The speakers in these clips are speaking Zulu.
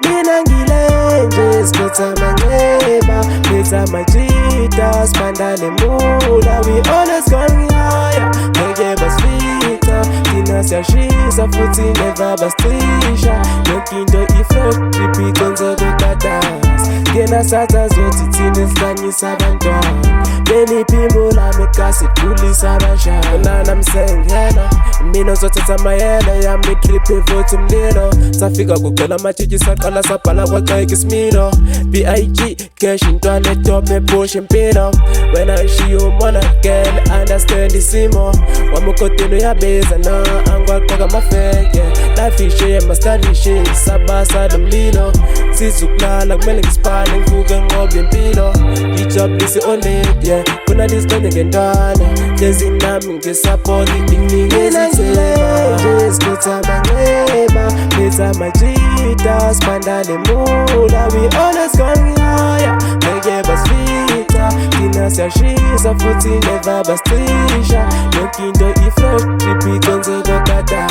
mina ngilenje siphetha manxeba, phetha majita sibandale mula. We always going higher, ngeke basifica, thina siyashisa futhi never basisha. Yonke into i-fresh, repeat kwenzeka ukatasa. Ngena satha zothi thina sihlanyisa abantwana, beniphimula megasi khulisa abashana. Nana msengena mina uzothatha mayele yami drip evothi umlilo. Safika kucela amatshitshi saqala sabhala kwacayika isimilo. B.I.G cash intwana etop epush impilo. When I see you mona girl understand isimo. Wamukotini uyabiza na angwaqoka amafeke. Life ishe mastadishe sabasa nomlilo. Sizukulala kumele ngisipane ngivuke ngiqobe impilo. I-job lisi on-lit yeah, kuna discount ngentwana. Hlezi nami ngisapoti nginikeza ithemba. Siphetha manxeba, phetha majita sibandale mula. We always going higher, ngeke basifica, thina siyashisa futhi never basisha. Yonke into i-fresh, repeat kwenzeka ukatasa.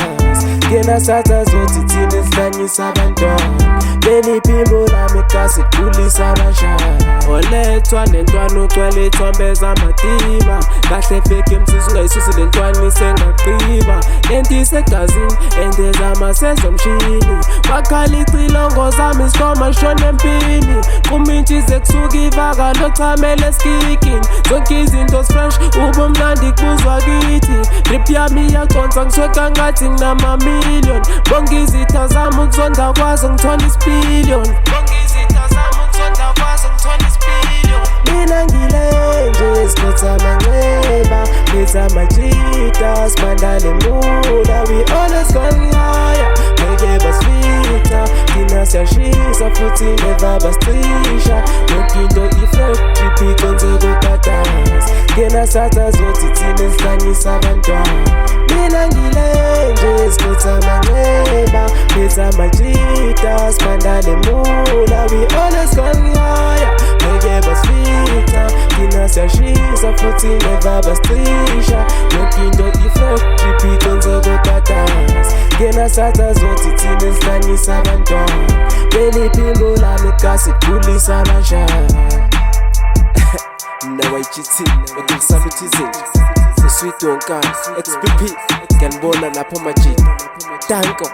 Ngena satha zothi thina sihlanyisa abantwana, beniphimula megasi khulisa abashana. Olethwa nentwana ugcwele ithombe zamatima, kahle fake emsisi ungayisusi lentwana isengaqiba. Lento isegazini endeza amasezomshini, bakhala icilongo zami isikoma shona empini. Kumintshise kusuka ivaka lochamele eskikini, zonke izinto fresh ubumnandi kubuzwa kithi. Drip yami iyaconsa ngisweka ngathi nginama-million. Bonke izitha zami ukuzonda kwazo ngithola isipillion. Mina ngilenje siphetha manxeba, phetha majita sibandale mula. We always going higher, ngeke basifica, thina siyashisa futhi never basisha. Yonke into i-fresh, repeat kwenzeka ukatasa. Ngena satha zothi thina sihlanyisa abantwana, mina ngilenje siphetha manxeba, phetha majita sibandale mula. We always going higher, ngeke basifica, thina siyashisa futhi never basisha. Yonke into i-fresh, repeat kwenzeka ukatasa. Ngena satha zothi thina sihlanyisa abantwana, beniphimula megasi khulisa abashana. Mna YGT wakungisalutizile Sweet Donkana XPP ngiyanibona lapho majita. Danko.